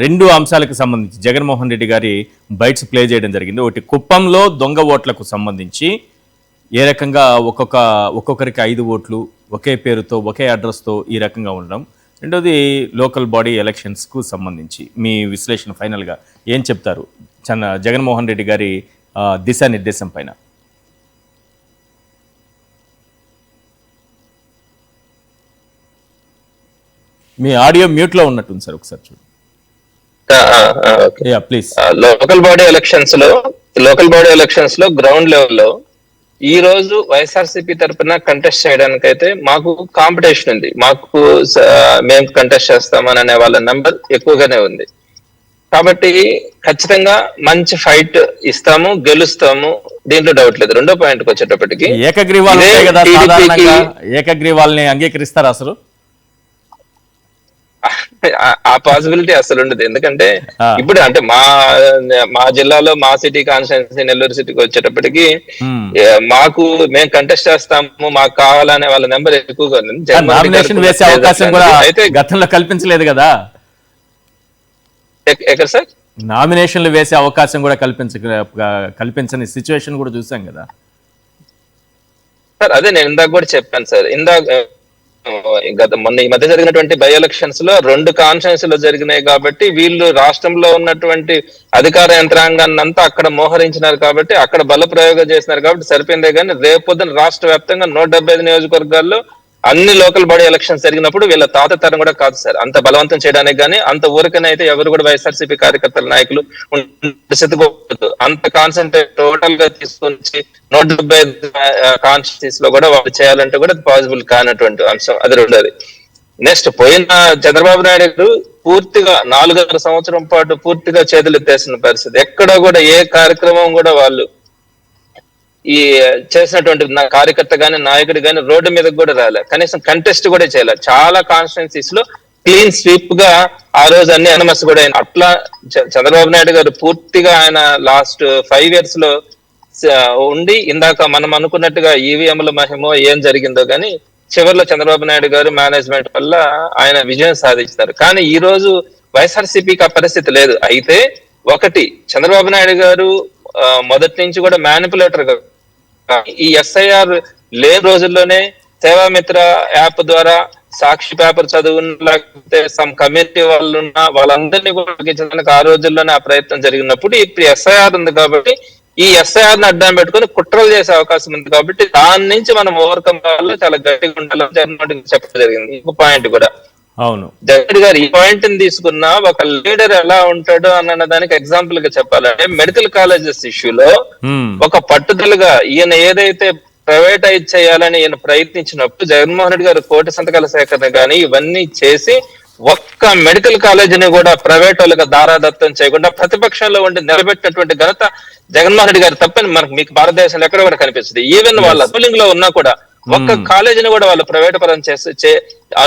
రెండు అంశాలకు సంబంధించి జగన్మోహన్ రెడ్డి గారి బైట్స్ ప్లే చేయడం జరిగింది. ఒకటి కుప్పంలో దొంగ ఓట్లకు సంబంధించి ఏ రకంగా ఒక్కొక్కరికి 5 ఓట్లు ఒకే పేరుతో ఒకే అడ్రస్తో ఈ రకంగా ఉండడం. రెండోది లోకల్ బాడీ ఎలక్షన్స్కు సంబంధించి మీ విశ్లేషణ ఫైనల్గా ఏం చెప్తారు జగన్మోహన్ రెడ్డి గారి దిశానిర్దేశం పైన? మీ ఆడియో మ్యూట్లో ఉన్నట్టుంది సార్, ఒకసారి చూడండి. ప్లీజ్. లోకల్ బాడీ ఎలక్షన్స్ లో గ్రౌండ్ లెవెల్లో ఈ రోజు వైఎస్ఆర్సీపీ తరఫున కంటెస్ట్ చేయడానికి అయితే మాకు కాంపిటీషన్ ఉంది. మేము కంటెస్ట్ చేస్తామని అనే వాళ్ళ నెంబర్ ఎక్కువగానే ఉంది. కాబట్టి ఖచ్చితంగా మంచి ఫైట్ ఇస్తాము, గెలుస్తాము, దీంట్లో డౌట్ లేదు. రెండో పాయింట్కి వచ్చేటప్పటికి ఏకగ్రీవాల్ని అంగీకరిస్తారా అసలు? ఆ పాసిబిలిటీ అసలు ఉండదు. ఎందుకంటే ఇప్పుడు అంటే మా జిల్లాలో మా సిటీ కాన్స్టిట్యున్సీ నెల్లూరు సిటీకి వచ్చేటప్పటికి మేము కంటెస్ట్ చేస్తాము, మాకు కావాలనే వాళ్ళ నెంబర్ ఎక్కువగా ఉంది. నామినేషన్ వేసే అవకాశం కూడా అయితే గతంలో కల్పించలేదు కదా ఎక్కడ సార్? నామినేషన్లు వేసే అవకాశం కూడా కల్పించని సిచ్యువేషన్ కూడా చూసాం కదా సార్. అదే నేను ఇందాక కూడా చెప్పాను సార్. మొన్న ఈ మధ్య జరిగినటువంటి బై ఎలక్షన్స్ లో 2 కాన్స్టిట్యున్సీలు లో జరిగినాయి కాబట్టి వీళ్ళు రాష్ట్రంలో ఉన్నటువంటి అధికార యంత్రాంగాన్ని అంతా అక్కడ మోహరించినారు కాబట్టి అక్కడ బల ప్రయోగం చేసినారు కాబట్టి సరిపోయిందే. కానీ రేపొద్దున రాష్ట్ర వ్యాప్తంగా 175 నియోజకవర్గాల్లో అన్ని లోకల్ బాడీ ఎలక్షన్స్ జరిగినప్పుడు వీళ్ళ తాత తరం కూడా కాదు సార్ అంత బలవంతం చేయడానికి. కానీ అంత ఊరికనైతే ఎవరు కూడా వైఎస్ఆర్సీపీ కార్యకర్తల నాయకులు అంత కాన్సన్ట్రేట్ టోటల్ గా తీసుకొని 175 కాన్స్టిట్యూన్సీస్ లో కూడా వాళ్ళు చేయాలంటే కూడా పాసిబుల్ కానటువంటి అంశం. అది రెండోది. నెక్స్ట్, పోయిన చంద్రబాబు నాయుడు గారు పూర్తిగా 4.5 సంవత్సరం పాటు పూర్తిగా చేతులు ఎత్తేసిన పరిస్థితి. ఎక్కడ కూడా ఏ కార్యక్రమం కూడా వాళ్ళు ఈ చేసినటువంటి నా కార్యకర్త గాని నాయకుడు గాని రోడ్డు మీద కూడా రాలే, కనీసం కంటెస్ట్ కూడా చేయలేదు. చాలా కాన్స్టిట్యున్సీస్ లో క్లీన్ స్వీప్ గా ఆ రోజు అన్ని అనమస్ కూడా అయిన. అట్లా చంద్రబాబు నాయుడు గారు పూర్తిగా ఆయన లాస్ట్ 5 years లో ఉండి ఇందాక మనం అనుకున్నట్టుగా ఈవీఎంల మహిమో ఏం జరిగిందో కానీ చివరిలో చంద్రబాబు నాయుడు గారు మేనేజ్మెంట్ వల్ల ఆయన విజయం సాధించారు. కానీ ఈ రోజు వైఎస్ఆర్సీపీకి ఆ పరిస్థితి లేదు. అయితే ఒకటి, చంద్రబాబు నాయుడు గారు మొదటి నుంచి కూడా మ్యానిపులేటర్ గా ఈ ఎస్ఐఆర్ లేని రోజుల్లోనే సేవామిత్ర యాప్ ద్వారా సాక్షి పేపర్ చదువున్న లేకపోతే సమ్ కమ్యూనిటీ వాళ్ళు ఉన్న వాళ్ళందరినీ కూడా తగ్గించడానికి ఆ రోజుల్లోనే ఆ ప్రయత్నం జరిగినప్పుడు ఇప్పుడు ఎస్ఐఆర్ ఉంది కాబట్టి ఈ ఎస్ఐఆర్ ని అడ్డం పెట్టుకుని కుట్రలు చేసే అవకాశం ఉంది కాబట్టి దాని నుంచి మనం ఓవర్కమ్ కావాలో చాలా గట్టిగా ఉండాలని జగన్మోహన్ చెప్పడం జరిగింది. ఇంకో పాయింట్ కూడా, అవును, జగన్ గారు ఈ పాయింట్ ని తీసుకున్నా ఒక లీడర్ ఎలా ఉంటాడు అన్న దానికి ఎగ్జాంపుల్ గా చెప్పాలంటే మెడికల్ కాలేజెస్ ఇష్యూలో ఒక పట్టుదలగా ఈయన ఏదైతే ప్రైవేటైజ్ చేయాలని ఈయన ప్రయత్నించినప్పుడు జగన్మోహన్ రెడ్డి గారు కోటి సంతకాల సేకరణ కానీ ఇవన్నీ చేసి ఒక్క మెడికల్ కాలేజీని కూడా ప్రైవేట్ వాళ్ళగా దారాదత్తం చేయకుండా ప్రతిపక్షంలో ఉండి నిలబెట్టినటువంటి ఘనత జగన్మోహన్ రెడ్డి గారు తప్పని మీకు భారతదేశంలో ఎక్కడ కూడా కనిపిస్తుంది. ఈవెన్ వాళ్ళ రూలింగ్ లో ఉన్నా కూడా ఒక్క కాలేజీని కూడా వాళ్ళు ప్రైవేట్ పరం చేసి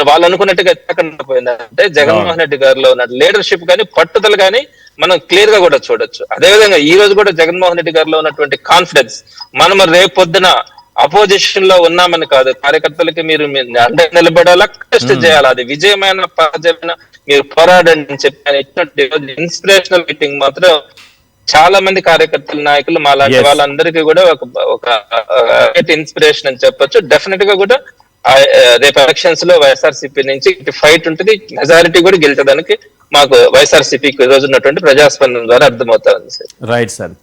వాళ్ళు అనుకున్నట్టుగా ఎక్కకుండా పోయిందంటే జగన్మోహన్ రెడ్డి గారిలో ఉన్న లీడర్షిప్ కానీ పట్టుదల కానీ మనం క్లియర్ గా కూడా చూడొచ్చు. అదేవిధంగా ఈ రోజు కూడా జగన్మోహన్ రెడ్డి గారిలో ఉన్నటువంటి కాన్ఫిడెన్స్, మనం రేపొద్దున అపోజిషన్ లో ఉన్నామని కాదు, కార్యకర్తలకి మీరు అండ నిలబడాలా, కష్టం చేయాలి, అది విజయమైన పరాజయమైన మీరు పోరాడండి అని చెప్పి ఇన్స్పిరేషనల్ మీటింగ్ మాత్రం చాలా మంది కార్యకర్తల నాయకులు మాలాంటి వాళ్ళందరికీ కూడా ఒక ఇన్స్పిరేషన్ అని చెప్పొచ్చు. డెఫినెట్ గా కూడా రేపు ఎలక్షన్స్ లో వైఎస్ఆర్సీపీ నుంచి ఫైట్ ఉంటుంది, మెజారిటీ కూడా గెలిచడానికి మాకు వైఎస్ఆర్సీపీకి ఈ రోజు ఉన్నటువంటి ప్రజాస్పందన ద్వారా అర్థమవుతా ఉంది సార్. Right sir.